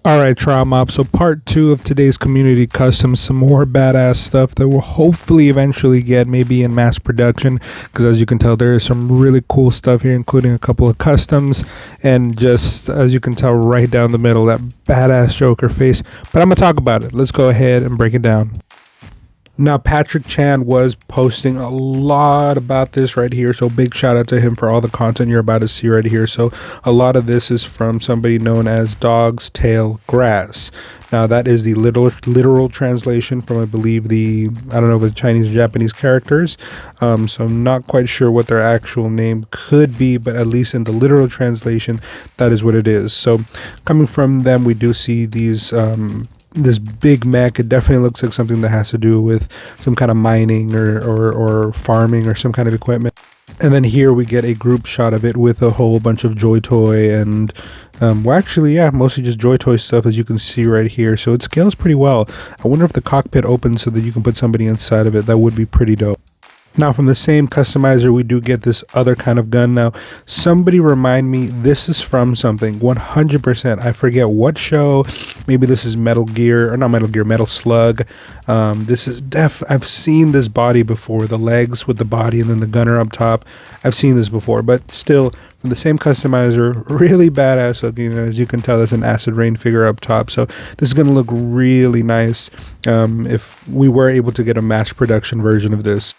Alright, Trial Mob. So part 2 of today's community custom, some more badass stuff that will hopefully eventually get maybe in mass production, because as you can tell there is some really cool stuff here, including a couple of customs, and just as you can tell right down the middle, that badass Joker face. But I'm going to talk about it. Let's go ahead and break it down. Now, Patrick Chan was posting a lot about this right here, so big shout out to him for all the content you're about to see right here. So a lot of this is from somebody known as Dog's Tail Grass. Now, that is the literal translation from, I believe, I don't know, the Chinese or Japanese characters. So I'm not quite sure what their actual name could be, but at least in the literal translation, that is what it is. So coming from them, we do see these this big mech. It definitely looks like something that has to do with some kind of mining or farming or some kind of equipment. And then here we get a group shot of it with a whole bunch of Joy Toy and well, actually, yeah, mostly just Joy Toy stuff, as you can see right here. So it scales pretty well. I wonder if the cockpit opens so that you can put somebody inside of it. That would be pretty dope. Now, from the same customizer, we do get this other kind of gun. Now, somebody remind me, this is from something, 100%. I forget what show. Maybe this is Metal Gear, or not Metal Gear, Metal Slug. This is I've seen this body before, the legs with the body and then the gunner up top. I've seen this before, but still, from the same customizer, really badass looking. As you can tell, there's an Acid Rain figure up top. So this is going to look really nice if we were able to get a mass production version of this.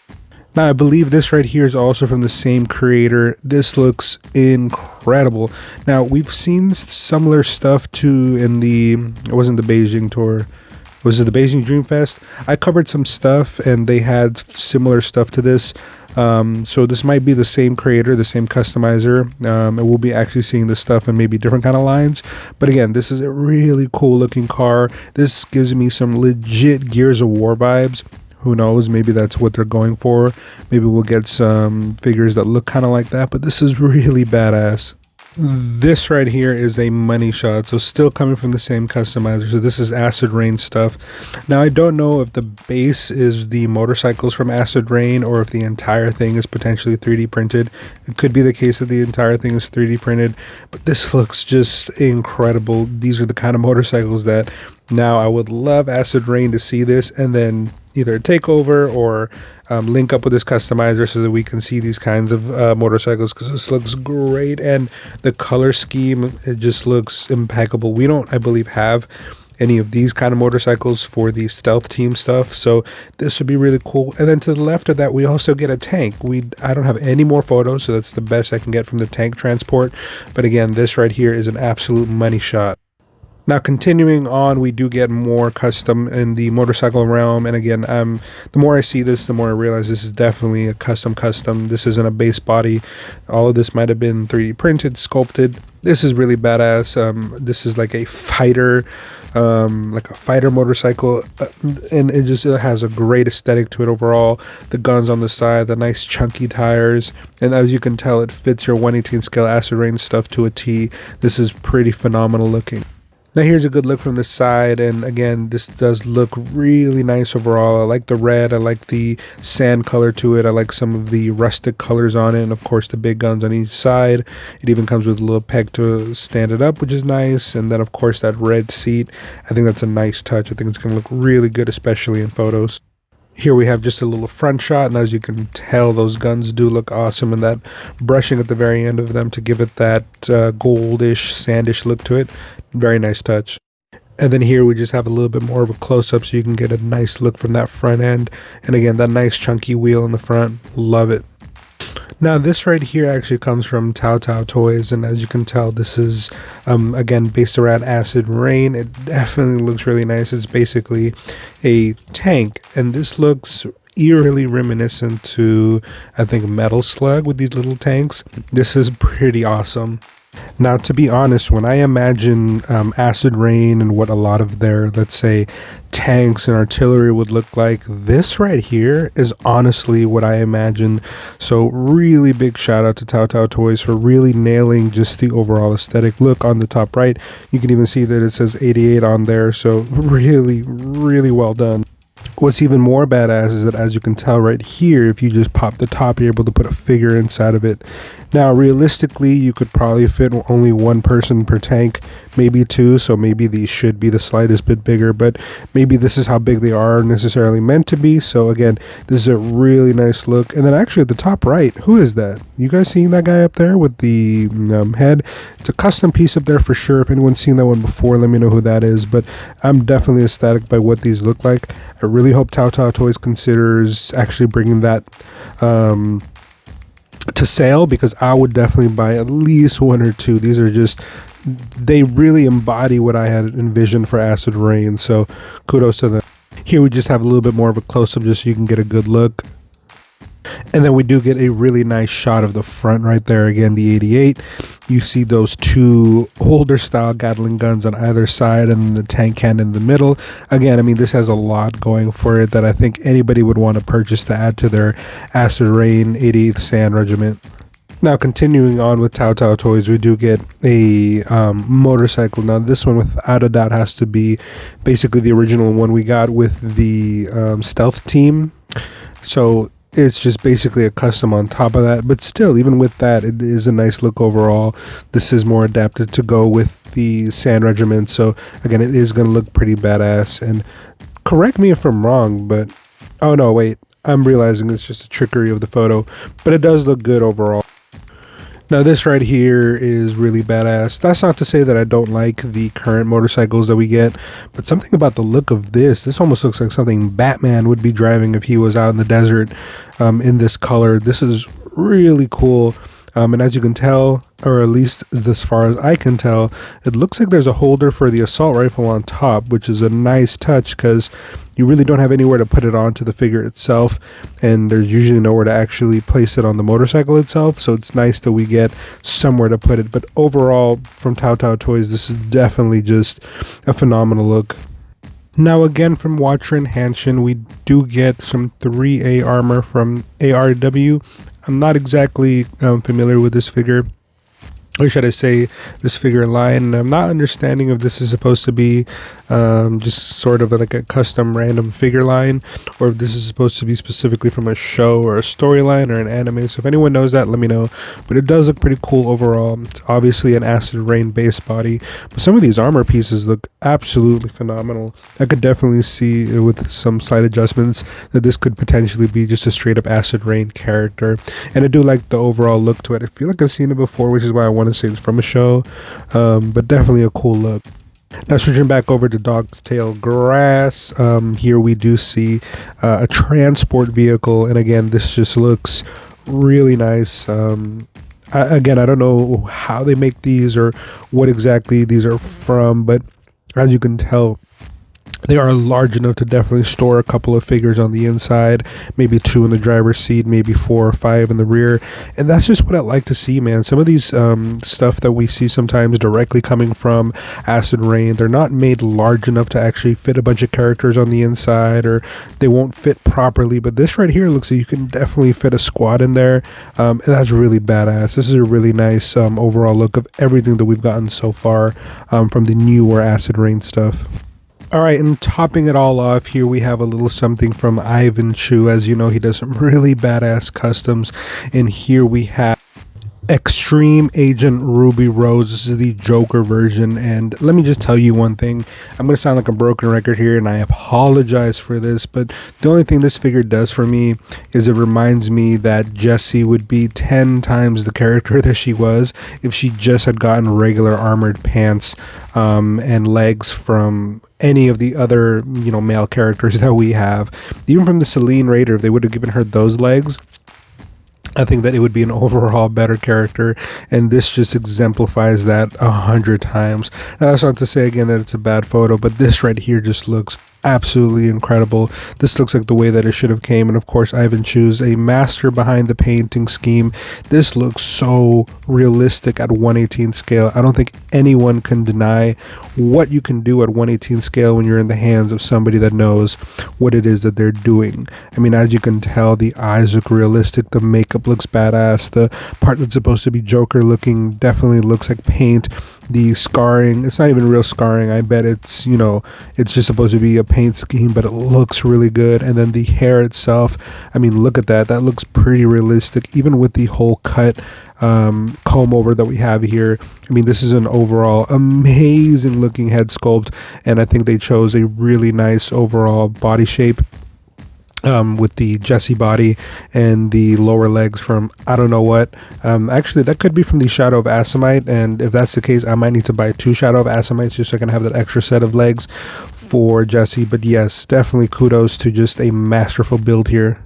Now, I believe this right here is also from the same creator. This looks incredible. Now, we've seen similar stuff too in it wasn't the Beijing tour. Was it the Beijing Dream Fest? I covered some stuff and they had similar stuff to this. So this might be the same creator, the same customizer, and we'll be actually seeing this stuff in maybe different kind of lines. But again, this is a really cool looking car. This gives me some legit Gears of War vibes. Who knows, maybe that's what they're going for. Maybe we'll get some figures that look kind of like that, but this is really badass. This right here is a money shot, so still coming from the same customizer. So this is Acid Rain stuff. Now, I don't know if the base is the motorcycles from Acid Rain or if the entire thing is potentially 3D printed. It could be the case that the entire thing is 3D printed, but this looks just incredible. These are the kind of motorcycles that now I would love Acid Rain to see this and then either take over or link up with this customizer so that we can see these kinds of motorcycles, because this looks great and the color scheme, it just looks impeccable. We don't, I believe, have any of these kind of motorcycles for the stealth team stuff, so this would be really cool. And then to the left of that, we also get a tank. I don't have any more photos, so that's the best I can get from the tank transport. But again, this right here is an absolute money shot. Now, continuing on, we do get more custom in the motorcycle realm. And again, the more I see this, the more I realize this is definitely a custom. This isn't a base body. All of this might have been 3D printed, sculpted. This is really badass. This is like a fighter motorcycle. And it has a great aesthetic to it overall. The guns on the side, the nice chunky tires. And as you can tell, it fits your 1/18 scale Acid Rain stuff to a T. This is pretty phenomenal looking. Now, here's a good look from the side, and again, this does look really nice overall. I like the red, I like the sand color to it, I like some of the rustic colors on it, and of course the big guns on each side. It even comes with a little peg to stand it up, which is nice, and then of course that red seat. I think that's a nice touch. I think it's going to look really good, especially in photos. Here we have just a little front shot, and as you can tell, those guns do look awesome, and that brushing at the very end of them to give it that goldish, sandish look to it. Very nice touch. And then here we just have a little bit more of a close-up so you can get a nice look from that front end. And again, that nice chunky wheel in the front. Love it. Now, this right here actually comes from Tao Tao Toys, and as you can tell, this is again based around Acid Rain. It definitely looks really nice. It's basically a tank, and this looks eerily reminiscent to, I think, Metal Slug with these little tanks. This is pretty awesome. Now, to be honest, when I imagine Acid Rain and what a lot of their, let's say, tanks and artillery would look like, this right here is honestly what I imagine. So really big shout out to Tao Tao Toys for really nailing just the overall aesthetic look. On the top right, you can even see that it says 88 on there, so really well done. What's even more badass is that, as you can tell right here, if you just pop the top, you're able to put a figure inside of it. Now, realistically, you could probably fit only one person per tank, maybe two, so maybe these should be the slightest bit bigger, but maybe this is how big they are necessarily meant to be. So again, this is a really nice look. And then actually at the top right, who is that? You guys seeing that guy up there with the head? It's a custom piece up there for sure. If anyone's seen that one before, let me know who that is, but I'm definitely ecstatic by what these look like. I really hope Tao Tao Toys considers actually bringing that to sale, because I would definitely buy at least one or two. These are just, they really embody what I had envisioned for Acid Rain, so kudos to them. Here we just have a little bit more of a close-up just so you can get a good look. And then we do get a really nice shot of the front right there. Again, the 88. You see those two holder style Gatling guns on either side and the tank cannon in the middle. Again, I mean, this has a lot going for it that I think anybody would want to purchase to add to their Acid Rain 88th Sand Regiment. Now, continuing on with Tao Tao Toys, we do get a motorcycle. Now, this one without a doubt has to be basically the original one we got with the stealth team. So it's just basically a custom on top of that, but still, even with that, it is a nice look overall. This is more adapted to go with the Sand Regiment, so again, it is going to look pretty badass. And correct me if I'm wrong, but oh no, wait, I'm realizing it's just a trickery of the photo, but it does look good overall. Now, this right here is really badass. That's not to say that I don't like the current motorcycles that we get, but something about the look of this almost looks like something Batman would be driving if he was out in the desert in this color. This is really cool. And as you can tell, or at least as far as I can tell, it looks like there's a holder for the assault rifle on top, which is a nice touch because you really don't have anywhere to put it onto the figure itself, and there's usually nowhere to actually place it on the motorcycle itself, so it's nice that we get somewhere to put it. But overall, from Tao Tao Toys, this is definitely just a phenomenal look. Now, again, from Watcher and Hanshin, we do get some 3A armor from ARW. I'm not exactly familiar with this figure, or should I say this figure line. I'm not understanding if this is supposed to be just sort of like a custom random figure line, or if this is supposed to be specifically from a show or a storyline or an anime. So if anyone knows that, let me know. But it does look pretty cool overall. It's obviously an Acid Rain base body, but some of these armor pieces look absolutely phenomenal. I could definitely see with some slight adjustments that this could potentially be just a straight up Acid Rain character. And I do like the overall look to it. I feel like I've seen it before, which is why I want to say it's from a show, but definitely a cool look. Now, switching back over to Dog's Tail Grass, here we do see a transport vehicle, and again, this just looks really nice. Again, I don't know how they make these or what exactly these are from, but as you can tell, they are large enough to definitely store a couple of figures on the inside, maybe 2 in the driver's seat, maybe 4 or 5 in the rear. And that's just what I like to see, man. Some of these stuff that we see sometimes directly coming from Acid Rain, they're not made large enough to actually fit a bunch of characters on the inside, or they won't fit properly. But this right here looks like you can definitely fit a squad in there, and that's really badass. This is a really nice overall look of everything that we've gotten so far from the newer Acid Rain stuff. Alright, and topping it all off, here we have a little something from Ivan Chu. As you know, he does some really badass customs, and here we have Extreme Agent Ruby Rose. This is the Joker version, and let me just tell you one thing. I'm going to sound like a broken record here, and I apologize for this, but the only thing this figure does for me is it reminds me that Jessie would be 10 times the character that she was if she just had gotten regular armored pants and legs from any of the other, male characters that we have. Even from the Selene Raider, if they would have given her those legs, I think that it would be an overall better character, and this just exemplifies that 100 times. Now, that's not to say again that it's a bad photo, but this right here just looks absolutely incredible. This looks like the way that it should have came, and of course Ivan Chu's a master behind the painting scheme. This looks so realistic at 1/18 scale. I don't think anyone can deny what you can do at 1/18 scale when you're in the hands of somebody that knows what it is that they're doing. I mean, as you can tell, the eyes look realistic, the makeup looks badass, the part that's supposed to be Joker looking definitely looks like paint. The scarring, it's not even real scarring. I bet it's, it's just supposed to be a paint scheme, but it looks really good. And then the hair itself, I mean, look at that. That looks pretty realistic, even with the whole cut comb over that we have here. I mean, this is an overall amazing looking head sculpt, and I think they chose a really nice overall body shape. With the Jessie body and the lower legs from I don't know what. Actually, that could be from the Shadow of Assamite, and if that's the case, I might need to buy 2 Shadow of Assamites just so I can have that extra set of legs for Jessie. But yes, definitely kudos to just a masterful build here.